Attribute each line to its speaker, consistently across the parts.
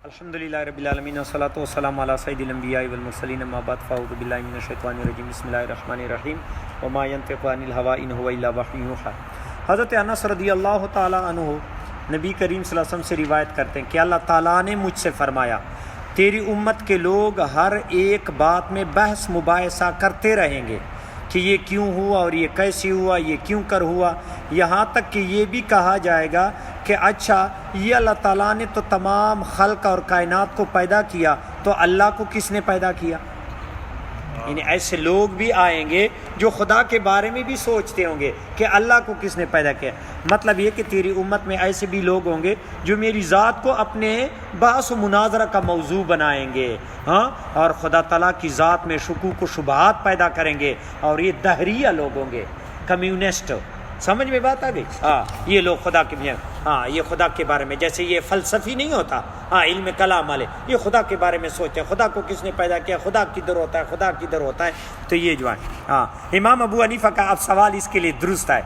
Speaker 1: الحمدللہ رب العالمین والصلاۃ والسلام علی سید الانبیاء والمرسلین اما بعد فاعوذ باللہ من الشیطان الرجیم بسم اللہ الرحمن الرحیم وما ينطق عن الهوى ان هو الا وحی یوحی۔ حضرت انس رضی اللہ تعالی عنہ نبی کریم صلی اللہ علیہ وسلم سے روایت کرتے ہیں کہ اللہ تعالیٰ نے مجھ سے فرمایا تیری امت کے لوگ ہر ایک بات میں بحث مباحثہ کرتے رہیں گے کہ یہ کیوں ہوا اور یہ کیسے ہوا، یہ کیوں کر ہوا، یہاں تک کہ یہ بھی کہا جائے گا کہ اچھا یہ اللہ تعالیٰ نے تو تمام خلق اور کائنات کو پیدا کیا تو اللہ کو کس نے پیدا کیا؟ یعنی ایسے لوگ بھی آئیں گے جو خدا کے بارے میں بھی سوچتے ہوں گے کہ اللہ کو کس نے پیدا کیا۔ مطلب یہ کہ تیری امت میں ایسے بھی لوگ ہوں گے جو میری ذات کو اپنے بحث و مناظرہ کا موضوع بنائیں گے، اور خدا تعالیٰ کی ذات میں شکوک و شبہات پیدا کریں گے، اور یہ دہریہ لوگ ہوں گے، کمیونسٹ۔ سمجھ میں بات آ گئی؟ یہ لوگ خدا کے یہ خدا کے بارے میں، جیسے یہ فلسفی نہیں ہوتا، علم کلام والے، یہ خدا کے بارے میں سوچتے ہیں خدا کو کس نے پیدا کیا، خدا کدھر ہوتا ہے، خدا کدھر ہوتا ہے۔ تو یہ جو ہے امام ابو حنیفہ کا اب سوال اس کے لیے درست ہے،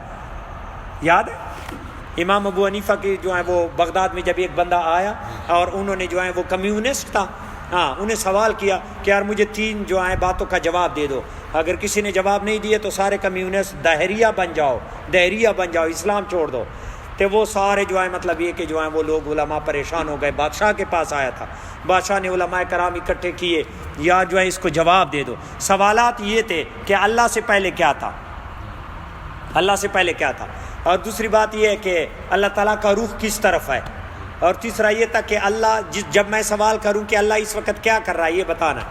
Speaker 1: یاد ہے امام ابو حنیفہ کے جو ہے وہ بغداد میں جب ایک بندہ آیا اور انہوں نے جو ہے وہ کمیونسٹ تھا، انہیں سوال کیا کہ یار مجھے 3 جو ہے باتوں کا جواب دے دو، اگر کسی نے جواب نہیں دیے تو سارے کمیونسٹ دہریہ بن جاؤ، اسلام چھوڑ دو۔ تو وہ سارے جو ہے مطلب یہ کہ جو ہے وہ لوگ علماء پریشان ہو گئے، بادشاہ کے پاس آیا تھا، بادشاہ نے علماء کرام اکٹھے کیے، یا جو ہے اس کو جواب دے دو۔ سوالات یہ تھے کہ اللہ سے پہلے کیا تھا، اور دوسری بات یہ ہے کہ اللہ تعالیٰ کا روح کس طرف ہے، اور تیسرا یہ تھا کہ اللہ جب میں سوال کروں کہ اللہ اس وقت کیا کر رہا ہے یہ بتانا۔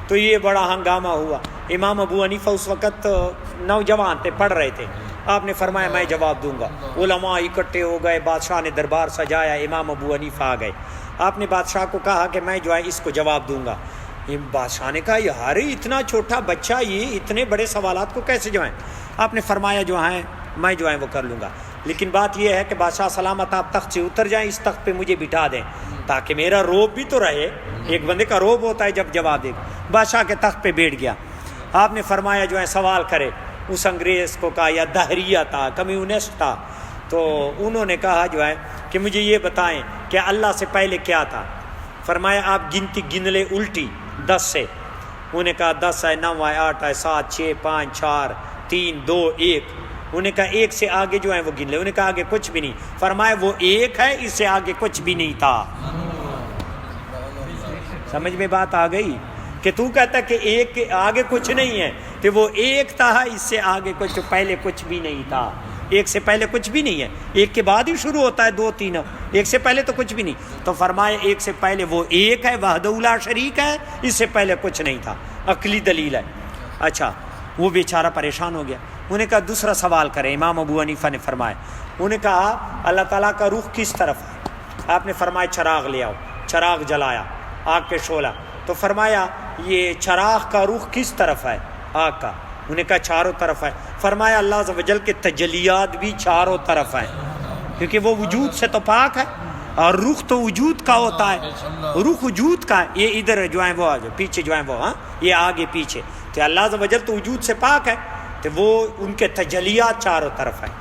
Speaker 1: تو یہ بڑا ہنگامہ ہوا۔ امام ابو حنیفہ اس وقت نوجوان تھے، پڑھ رہے تھے۔ آپ نے فرمایا میں جواب دوں گا۔ علماء اکٹھے ہو گئے، بادشاہ نے دربار سجایا، امام ابو حنیفہ آ گئے۔ آپ نے بادشاہ کو کہا کہ میں جو ہے اس کو جواب دوں گا۔ بادشاہ نے کہا یار اتنا چھوٹا بچہ یہ اتنے بڑے سوالات کو کیسے جو ہے؟ آپ نے فرمایا جو ہے میں جو ہے وہ کر لوں گا، لیکن بات یہ ہے کہ بادشاہ سلامت آپ تخت سے اتر جائیں، اس تخت پہ مجھے بٹھا دیں تاکہ میرا روب بھی تو رہے۔ ایک بندے کا روب ہوتا ہے جب جواب دے۔ بادشاہ کے تخت پہ بیٹھ گیا۔ آپ نے فرمایا جو ہے سوال کرے۔ اس انگریز کو کہا یا دہریہ تھا، کمیونسٹ تھا، تو انہوں نے کہا جو ہے کہ مجھے یہ بتائیں کہ اللہ سے پہلے کیا تھا۔ فرمایا آپ گنتی گن لے الٹی 10 سے۔ انہوں نے کہا 10 ہے، 9 ہے، 8 ہے، 7، 6، 5، 4، 3، 2، 1۔ انہوں نے کہا 1 سے آگے جو ہے وہ گن لے۔ انہوں نے کہا آگے کچھ بھی نہیں۔ فرمایا وہ 1 ہے، اس سے آگے کچھ بھی نہیں تھا۔ سمجھ میں بات آ گئی کہ تو کہتا ہے کہ 1 کے آگے کچھ نہیں ہے، تو وہ 1 تھا، اس سے آگے کچھ پہلے کچھ بھی نہیں تھا۔ 1 سے پہلے کچھ بھی نہیں ہے، 1 کے بعد ہی شروع ہوتا ہے 2، 3۔ 1 سے پہلے تو کچھ بھی نہیں۔ تو فرمایا 1 سے پہلے وہ 1 ہے، وحدہ لا شریک ہے، اس سے پہلے کچھ نہیں تھا۔ عقلی دلیل ہے۔ اچھا وہ بیچارہ پریشان ہو گیا۔ انہوں نے کہا دوسرا سوال کریں۔ امام ابو حنیفہ نے فرمایا، انہوں نے کہا اللہ تعالیٰ کا روح کس طرف ہے؟ آپ نے فرمایا چراغ لے آؤ۔ چراغ جلایا، آگ کے شعلہ۔ تو فرمایا یہ چراغ کا روح کس طرف ہے آگ کا؟ انہوں نے کہا چاروں طرف ہے۔ فرمایا اللہ عز و جل کے تجلیات بھی چاروں طرف ہیں، کیونکہ وہ وجود سے تو پاک ہے، اور روح تو وجود کا ہوتا ہے، روح وجود کا ہے۔ یہ ادھر جو ہے وہ پیچھے جو ہے وہ یہ آگے پیچھے، تو اللہ عز و جل تو وجود سے پاک ہے، تو وہ ان کے تجلیات چاروں طرف ہیں۔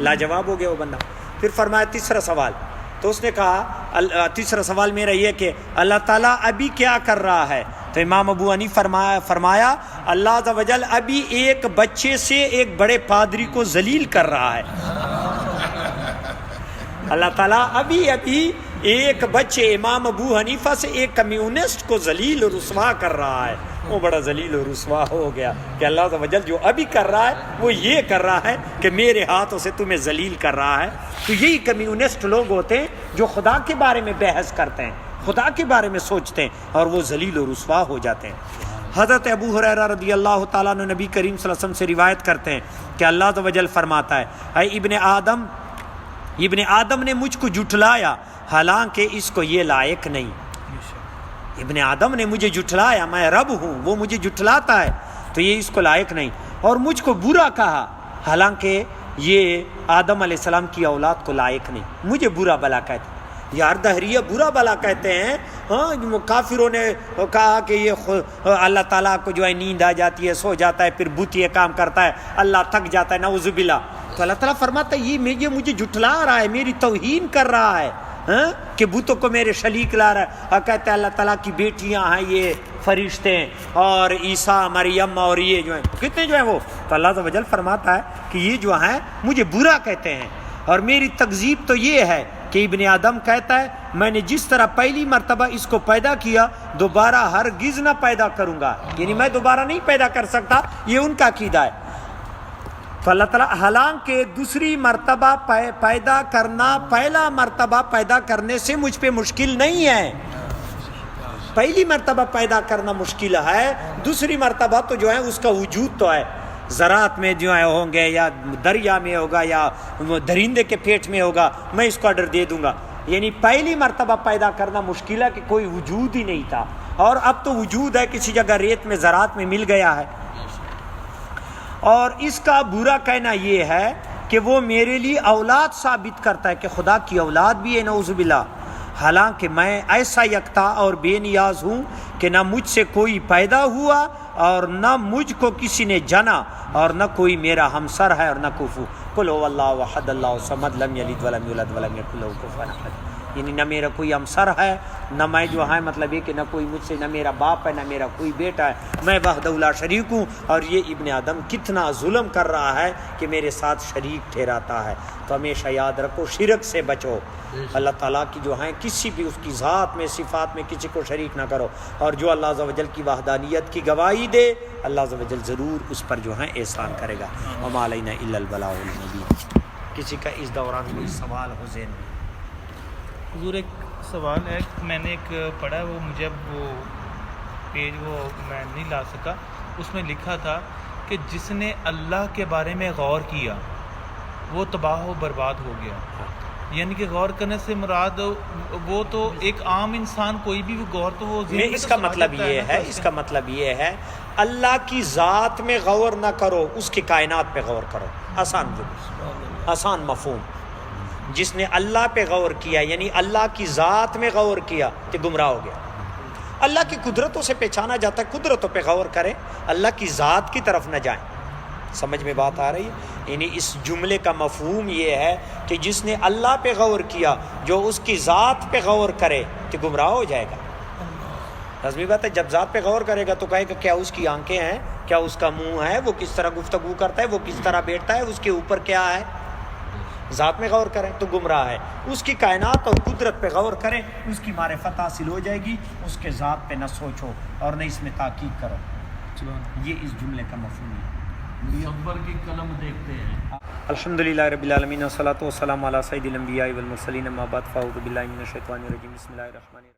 Speaker 1: لاجواب ہو گیا وہ بندہ۔ پھر فرمایا تیسرا سوال۔ تو اس نے کہا تیسرا سوال میرا یہ کہ اللہ تعالیٰ ابھی کیا کر رہا ہے؟ تو امام ابو حنیفہ فرمایا اللہ عز و جل ابھی ایک بچے سے ایک بڑے پادری کو ذلیل کر رہا ہے۔ اللہ تعالیٰ ابھی ایک بچے امام ابو حنیفہ سے ایک کمیونسٹ کو ذلیل و رسوا کر رہا ہے۔ وہ بڑا ذلیل و رسوا ہو گیا کہ اللہ عز و جل جو ابھی کر رہا ہے وہ یہ کر رہا ہے کہ میرے ہاتھوں سے تمہیں ذلیل کر رہا ہے۔ تو یہی کمیونسٹ لوگ ہوتے ہیں جو خدا کے بارے میں بحث کرتے ہیں، خدا کے بارے میں سوچتے ہیں، اور وہ ذلیل و رسوا ہو جاتے ہیں۔ حضرت ابو ہریرہ رضی اللہ تعالیٰ عنہ نبی کریم صلی اللہ علیہ وسلم سے روایت کرتے ہیں کہ اللہ عز و جل فرماتا ہے اے ابن آدم نے مجھ کو جھٹلایا حالانکہ اس کو یہ لائق نہیں۔ ابن آدم نے مجھے جھٹلایا، میں رب ہوں، وہ مجھے جھٹلاتا ہے تو یہ اس کو لائق نہیں، اور مجھ کو برا کہا حالانکہ یہ آدم علیہ السلام کی اولاد کو لائق نہیں، مجھے برا بلا کہتے ہیں۔ یار دہریہ برا بلا کہتے ہیں۔ کافروں نے کہا کہ یہ اللہ تعالیٰ کو جو ہے نیند آ جاتی ہے، سو جاتا ہے، پھر بت یہ کام کرتا ہے، اللہ تھک جاتا ہے، نعوذ باللہ۔ تو اللہ تعالیٰ فرماتا ہے یہ مجھے جھٹلا رہا ہے، میری توہین کر رہا ہے، کہ بتوں کو میرے شریک لا رہا ہے، اور کہتا ہے اللہ تعالیٰ کی بیٹیاں ہیں یہ فرشتے اور عیسیٰ مریم اور یہ جو ہیں کتنے جو ہیں وہ، تو اللہ عز و جل فرماتا ہے کہ یہ جو ہیں مجھے برا کہتے ہیں، اور میری تکذیب تو یہ ہے کہ ابن آدم کہتا ہے میں نے جس طرح پہلی مرتبہ اس کو پیدا کیا دوبارہ ہرگز نہ پیدا کروں گا، یعنی میں دوبارہ نہیں پیدا کر سکتا، یہ ان کا عقیدہ ہے۔ تو اللہ تعالیٰ حالانکہ دوسری مرتبہ پیدا کرنا پہلا مرتبہ پیدا کرنے سے مجھ پہ مشکل نہیں ہے، پہلی مرتبہ پیدا کرنا مشکل ہے، دوسری مرتبہ تو جو ہے اس کا وجود تو ہے، زراعت میں جو ہے ہوں گے یا دریا میں ہوگا یا درندے کے پیٹ میں ہوگا، میں اس کو آرڈر دے دوں گا، یعنی پہلی مرتبہ پیدا کرنا مشکل ہے کہ کوئی وجود ہی نہیں تھا، اور اب تو وجود ہے، کسی جگہ ریت میں زراعت میں مل گیا ہے۔ اور اس کا برا کہنا یہ ہے کہ وہ میرے لیے اولاد ثابت کرتا ہے کہ خدا کی اولاد بھی ہے، نعوذ باللہ، حالانکہ میں ایسا یکتا اور بے نیاز ہوں کہ نہ مجھ سے کوئی پیدا ہوا اور نہ مجھ کو کسی نے جنا، اور نہ کوئی میرا ہمسر ہے اور نہ کفو، قل هو اللہ احد اللہ الصمد لم یلد ولم یولد ولم یکن له کفوا احد، یعنی نہ میرا کوئی ہمسر ہے، نہ میں جو ہے مطلب یہ کہ نہ کوئی مجھ سے، نہ میرا باپ ہے، نہ میرا کوئی بیٹا ہے، میں وحدہ لا شریک ہوں۔ اور یہ ابن آدم کتنا ظلم کر رہا ہے کہ میرے ساتھ شریک ٹھہراتا ہے، تو ہمیشہ یاد رکھو شرک سے بچو، اللہ تعالیٰ کی جو ہیں کسی بھی اس کی ذات میں صفات میں کسی کو شریک نہ کرو، اور جو اللہ عز و جل کی وحدانیت کی گواہی دے اللہ عز و جل ضرور اس پر جو ہے احسان کرے گا۔ وما علینا الا البلاغ المبین۔ کسی کا اس دوران کوئی سوال ہو ذہن میں؟
Speaker 2: حضور ایک سوال ہے، میں نے ایک پڑھا ہے، وہ مجھے اب وہ پیج وہ میں نہیں لا سکا، اس میں لکھا تھا کہ جس نے اللہ کے بارے میں غور کیا وہ تباہ و برباد ہو گیا، یعنی کہ غور کرنے سے مراد وہ تو ایک عام انسان کوئی بھی غور تو وہ
Speaker 1: اس کا مطلب یہ ہے، اس کا مطلب یہ ہے اللہ کی ذات میں غور نہ کرو، اس کی کائنات پہ غور کرو، آسان جملہ، آسان مفہوم۔ جس نے اللہ پہ غور کیا یعنی اللہ کی ذات میں غور کیا تو گمراہ ہو گیا۔ اللہ کی قدرتوں سے پہچانا جاتا ہے، قدرتوں پہ غور کریں، اللہ کی ذات کی طرف نہ جائیں۔ سمجھ میں بات آ رہی ہے؟ یعنی اس جملے کا مفہوم یہ ہے کہ جس نے اللہ پہ غور کیا، جو اس کی ذات پہ غور کرے تو گمراہ ہو جائے گا۔ لازمی بات ہے، جب ذات پہ غور کرے گا تو کہے گا کیا اس کی آنکھیں ہیں، کیا اس کا منہ ہے، وہ کس طرح گفتگو کرتا ہے، وہ کس طرح بیٹھتا ہے، اس کے اوپر کیا ہے۔ ذات میں غور کریں تو گمراہ ہے، اس کی کائنات اور قدرت پہ غور کریں، اس کی معرفت حاصل ہو جائے گی، اس کے ذات پہ نہ سوچو اور نہ اس میں تحقیق کرو۔ یہ اس جملے کا مفہوم ہے۔
Speaker 3: مصور کی قلم دیکھتے ہیں۔
Speaker 1: الحمدللہ رب العالمین والصلاۃ والسلام علی سید الانبیاء والمرسلین، اما بعد فاعوذ باللہ من الشیطان الرجیم، بسم اللہ الرحمن الرحیم۔